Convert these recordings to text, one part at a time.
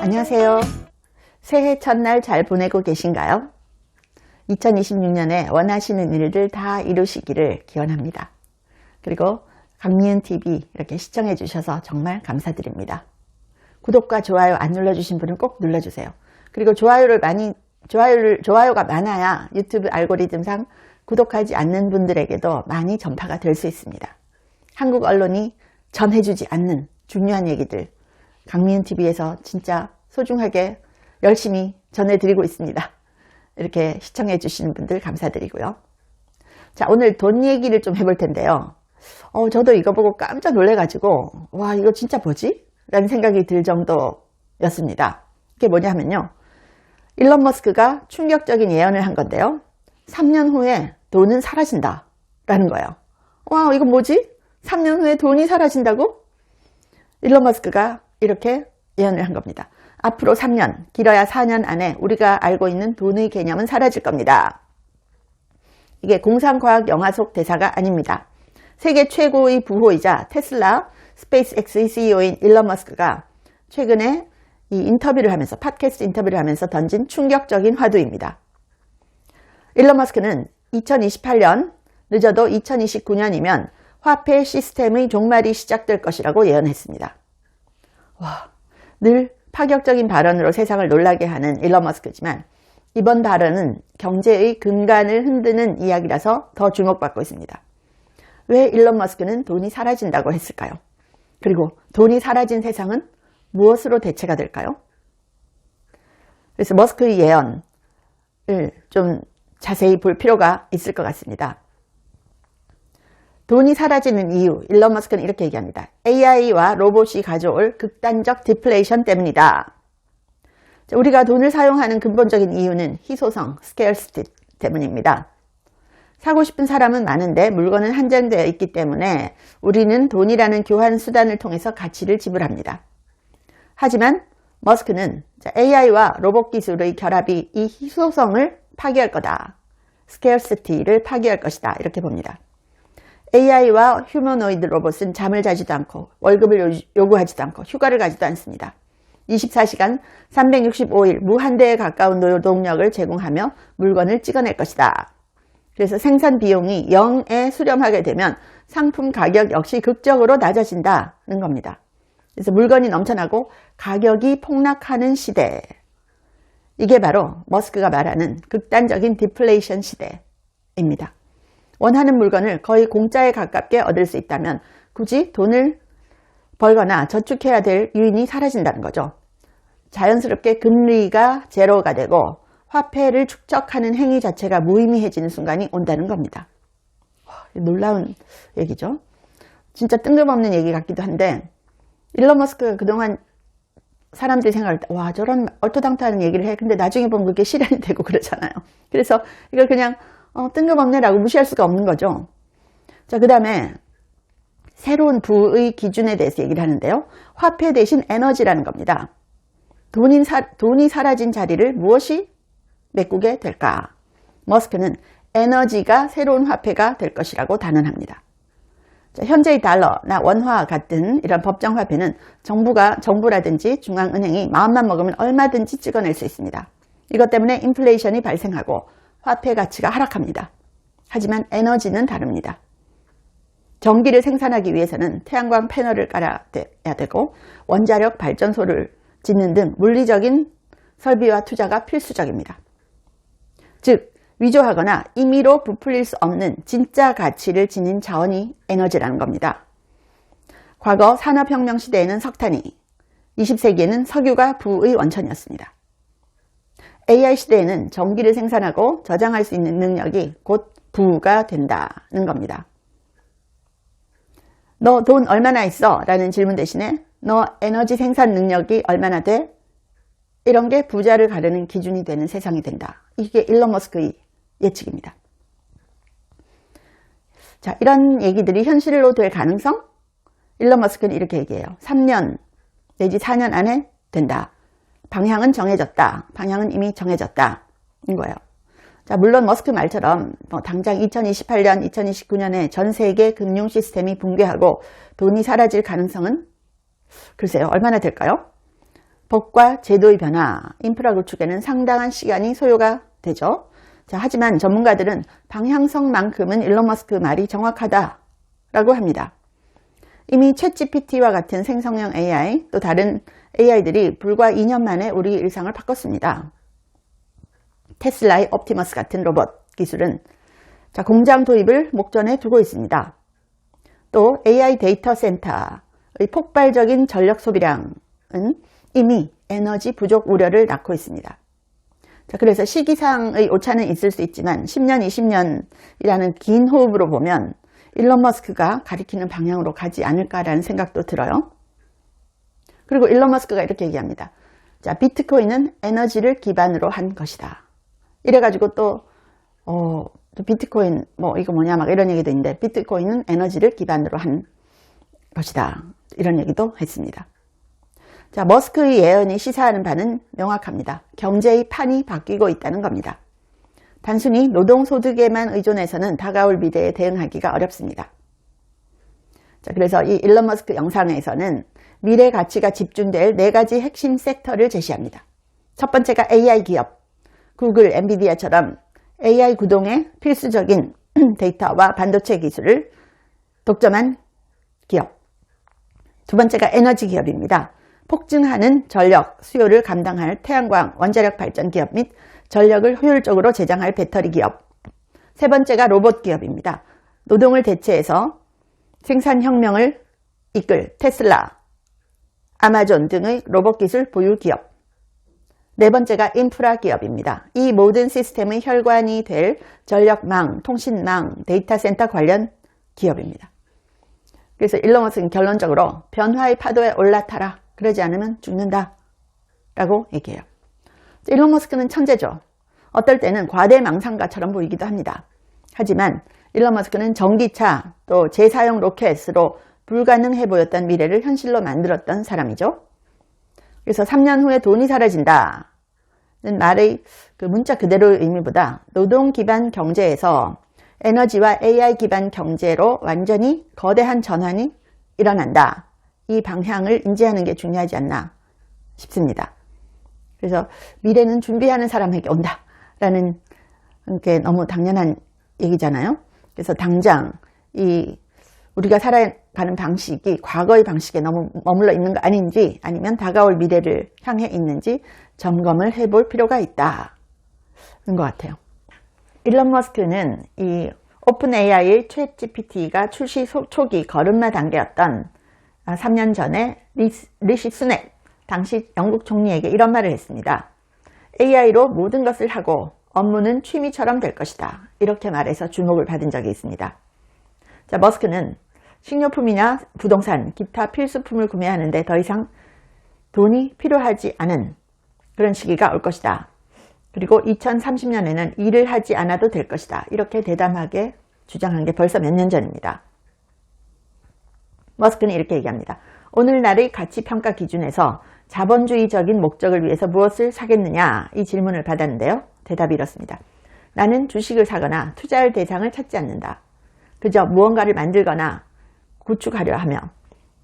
안녕하세요. 새해 첫날 잘 보내고 계신가요? 2026년에 원하시는 일들 다 이루시기를 기원합니다. 그리고 강미은TV 이렇게 시청해 주셔서 정말 감사드립니다. 구독과 좋아요 안 눌러주신 분은 꼭 눌러주세요. 그리고 좋아요가 많아야 유튜브 알고리즘상 구독하지 않는 분들에게도 많이 전파가 될 수 있습니다. 한국 언론이 전해주지 않는 중요한 얘기들 강미은TV에서 진짜 소중하게 열심히 전해드리고 있습니다. 이렇게 시청해 주시는 분들 감사드리고요. 자, 오늘 돈 얘기를 좀 해볼 텐데요. 저도 이거 보고 깜짝 놀래가지고 와, 이거 진짜 뭐지? 라는 생각이 들 정도였습니다. 이게 뭐냐 하면요, 일론 머스크가 충격적인 예언을 한 건데요, 3년 후에 돈은 사라진다 라는 거예요. 와, 이거 뭐지? 3년 후에 돈이 사라진다고? 일론 머스크가 이렇게 예언을 한 겁니다. 앞으로 3년, 길어야 4년 안에 우리가 알고 있는 돈의 개념은 사라질 겁니다. 이게 공상과학 영화 속 대사가 아닙니다. 세계 최고의 부호이자 테슬라, 스페이스X의 CEO인 일론 머스크가 최근에 이 인터뷰를 하면서, 팟캐스트 인터뷰를 하면서 던진 충격적인 화두입니다. 일론 머스크는 2028년, 늦어도 2029년이면 화폐 시스템의 종말이 시작될 것이라고 예언했습니다. 와, 늘 파격적인 발언으로 세상을 놀라게 하는 일론 머스크지만 이번 발언은 경제의 근간을 흔드는 이야기라서 더 주목받고 있습니다. 왜 일론 머스크는 돈이 사라진다고 했을까요? 그리고 돈이 사라진 세상은 무엇으로 대체가 될까요? 그래서 머스크의 예언을 좀 자세히 볼 필요가 있을 것 같습니다. 돈이 사라지는 이유, 일론 머스크는 이렇게 얘기합니다. AI와 로봇이 가져올 극단적 디플레이션 때문이다. 우리가 돈을 사용하는 근본적인 이유는 희소성, 스케어시티 때문입니다. 사고 싶은 사람은 많은데 물건은 한정되어 있기 때문에 우리는 돈이라는 교환 수단을 통해서 가치를 지불합니다. 하지만 머스크는 AI와 로봇 기술의 결합이 이 희소성을 파괴할 거다. 스케어시티를 파괴할 것이다. 이렇게 봅니다. AI와 휴머노이드 로봇은 잠을 자지도 않고 월급을 요구하지도 않고 휴가를 가지도 않습니다. 24시간 365일 무한대에 가까운 노동력을 제공하며 물건을 찍어낼 것이다. 그래서 생산 비용이 0에 수렴하게 되면 상품 가격 역시 극적으로 낮아진다는 겁니다. 그래서 물건이 넘쳐나고 가격이 폭락하는 시대. 이게 바로 머스크가 말하는 극단적인 디플레이션 시대입니다. 원하는 물건을 거의 공짜에 가깝게 얻을 수 있다면 굳이 돈을 벌거나 저축해야 될 유인이 사라진다는 거죠. 자연스럽게 금리가 제로가 되고 화폐를 축적하는 행위 자체가 무의미해지는 순간이 온다는 겁니다. 놀라운 얘기죠. 진짜 뜬금없는 얘기 같기도 한데 일론 머스크가 그동안 사람들이 생각할 때 와, 저런 얼토당토하는 얘기를 해. 근데 나중에 보면 그게 실현이 되고 그러잖아요. 그래서 이걸 그냥 뜬금없네라고 무시할 수가 없는 거죠. 자, 그 다음에 새로운 부의 기준에 대해서 얘기를 하는데요. 화폐 대신 에너지라는 겁니다. 돈이 사라진 자리를 무엇이 메꾸게 될까? 머스크는 에너지가 새로운 화폐가 될 것이라고 단언합니다. 자, 현재의 달러나 원화 같은 이런 법정 화폐는 정부라든지 중앙은행이 마음만 먹으면 얼마든지 찍어낼 수 있습니다. 이것 때문에 인플레이션이 발생하고 화폐 가치가 하락합니다. 하지만 에너지는 다릅니다. 전기를 생산하기 위해서는 태양광 패널을 깔아야 되고 원자력 발전소를 짓는 등 물리적인 설비와 투자가 필수적입니다. 즉, 위조하거나 임의로 부풀릴 수 없는 진짜 가치를 지닌 자원이 에너지라는 겁니다. 과거 산업혁명 시대에는 석탄이, 20세기에는 석유가 부의 원천이었습니다. AI 시대에는 전기를 생산하고 저장할 수 있는 능력이 곧 부가 된다는 겁니다. 너 돈 얼마나 있어? 라는 질문 대신에 너 에너지 생산 능력이 얼마나 돼? 이런 게 부자를 가르는 기준이 되는 세상이 된다. 이게 일론 머스크의 예측입니다. 자, 이런 얘기들이 현실로 될 가능성? 일론 머스크는 이렇게 얘기해요. 3년 내지 4년 안에 된다. 방향은 정해졌다. 방향은 이미 정해졌다. 인 거예요. 자, 물론 머스크 말처럼 당장 2028년, 2029년에 전 세계 금융 시스템이 붕괴하고 돈이 사라질 가능성은 글쎄요, 얼마나 될까요? 법과 제도의 변화, 인프라 구축에는 상당한 시간이 소요가 되죠. 자, 하지만 전문가들은 방향성만큼은 일론 머스크 말이 정확하다라고 합니다. 이미 챗GPT와 같은 생성형 AI, 또 다른 AI들이 불과 2년 만에 우리 일상을 바꿨습니다. 테슬라의 옵티머스 같은 로봇 기술은 자, 공장 도입을 목전에 두고 있습니다. 또 AI 데이터 센터의 폭발적인 전력 소비량은 이미 에너지 부족 우려를 낳고 있습니다. 자, 그래서 시기상의 오차는 있을 수 있지만 10년, 20년이라는 긴 호흡으로 보면 일론 머스크가 가리키는 방향으로 가지 않을까라는 생각도 들어요. 그리고 일론 머스크가 이렇게 얘기합니다. 자, 비트코인은 에너지를 기반으로 한 것이다. 이래가지고 또 비트코인 이거 뭐냐 막 이런 얘기도 있는데 비트코인은 에너지를 기반으로 한 것이다. 이런 얘기도 했습니다. 자, 머스크의 예언이 시사하는 바는 명확합니다. 경제의 판이 바뀌고 있다는 겁니다. 단순히 노동소득에만 의존해서는 다가올 미래에 대응하기가 어렵습니다. 자, 그래서 이 일론 머스크 영상에서는 미래 가치가 집중될 4가지 핵심 섹터를 제시합니다. 첫 번째가 AI 기업, 구글, 엔비디아처럼 AI 구동에 필수적인 데이터와 반도체 기술을 독점한 기업. 두 번째가 에너지 기업입니다. 폭증하는 전력 수요를 감당할 태양광, 원자력 발전 기업 및 전력을 효율적으로 제장할 배터리 기업. 세 번째가 로봇 기업입니다. 노동을 대체해서 생산혁명을 이끌 테슬라, 아마존 등의 로봇 기술 보유 기업. 네 번째가 인프라 기업입니다. 이 모든 시스템의 혈관이 될 전력망, 통신망, 데이터 센터 관련 기업입니다. 그래서 일론 머스크는 결론적으로 변화의 파도에 올라타라. 그러지 않으면 죽는다. 라고 얘기해요. 일론 머스크는 천재죠. 어떨 때는 과대망상가처럼 보이기도 합니다. 하지만 일론 머스크는 전기차 또 재사용 로켓으로 불가능해 보였던 미래를 현실로 만들었던 사람이죠. 그래서 3년 후에 돈이 사라진다는 말의 그 문자 그대로의 의미보다 노동 기반 경제에서 에너지와 AI 기반 경제로 완전히 거대한 전환이 일어난다. 이 방향을 인지하는 게 중요하지 않나 싶습니다. 그래서 미래는 준비하는 사람에게 온다라는 게 너무 당연한 얘기잖아요. 그래서 당장 우리가 살아가는 방식이 과거의 방식에 너무 머물러 있는 거 아닌지 아니면 다가올 미래를 향해 있는지 점검을 해볼 필요가 있다는 것 같아요. 일론 머스크는 이 오픈 AI의 챗GPT가 출시 초기 걸음마 단계였던 3년 전에 리시 스넥 당시 영국 총리에게 이런 말을 했습니다. AI로 모든 것을 하고 업무는 취미처럼 될 것이다. 이렇게 말해서 주목을 받은 적이 있습니다. 자, 머스크는 식료품이나 부동산, 기타 필수품을 구매하는데 더 이상 돈이 필요하지 않은 그런 시기가 올 것이다. 그리고 2030년에는 일을 하지 않아도 될 것이다. 이렇게 대담하게 주장한 게 벌써 몇 년 전입니다. 머스크는 이렇게 얘기합니다. 오늘날의 가치평가 기준에서 자본주의적인 목적을 위해서 무엇을 사겠느냐 이 질문을 받았는데요. 대답이 이렇습니다. 나는 주식을 사거나 투자할 대상을 찾지 않는다. 그저 무언가를 만들거나 구축하려 하며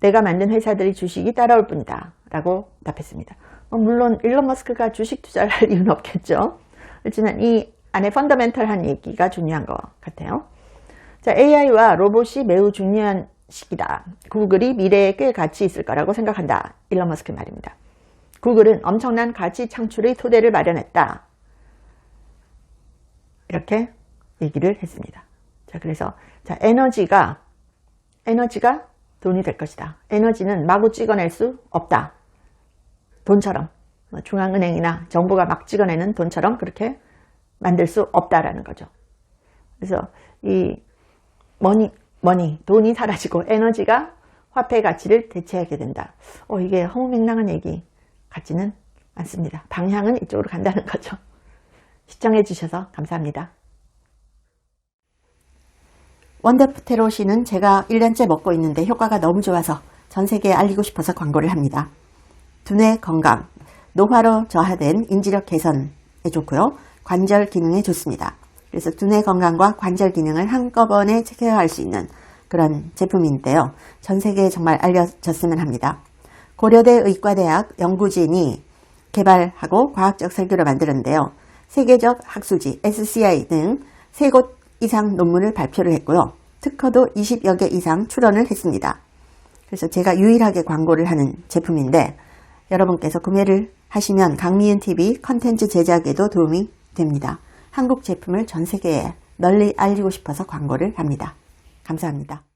내가 만든 회사들의 주식이 따라올 뿐이다. 라고 답했습니다. 물론 일론 머스크가 주식 투자를 할 이유는 없겠죠. 그렇지만 이 안에 펀더멘털한 얘기가 중요한 것 같아요. 자, AI와 로봇이 매우 중요한 시기다. 구글이 미래에 꽤 가치 있을 거라고 생각한다. 일론 머스크 말입니다. 구글은 엄청난 가치 창출의 토대를 마련했다. 이렇게 얘기를 했습니다. 자, 그래서 에너지가 돈이 될 것이다. 에너지는 마구 찍어낼 수 없다. 돈처럼 중앙은행이나 정부가 막 찍어내는 돈처럼 그렇게 만들 수 없다라는 거죠. 그래서 이 돈이 사라지고 에너지가 화폐 가치를 대체하게 된다. 이게 허무맹랑한 얘기 같지는 않습니다. 방향은 이쪽으로 간다는 거죠. 시청해 주셔서 감사합니다. 원더포테로시는 제가 1년째 먹고 있는데 효과가 너무 좋아서 전 세계에 알리고 싶어서 광고를 합니다. 두뇌 건강, 노화로 저하된 인지력 개선에 좋고요. 관절 기능에 좋습니다. 그래서 두뇌 건강과 관절 기능을 한꺼번에 케어할 수 있는 그런 제품인데요. 전 세계에 정말 알려졌으면 합니다. 고려대 의과대학 연구진이 개발하고 과학적 설계로 만들었는데요. 세계적 학술지 SCI 등 3곳 이상 논문을 발표를 했고요. 특허도 20여 개 이상 출원을 했습니다. 그래서 제가 유일하게 광고를 하는 제품인데 여러분께서 구매를 하시면 강미은TV 컨텐츠 제작에도 도움이 됩니다. 한국 제품을 전 세계에 널리 알리고 싶어서 광고를 합니다. 감사합니다.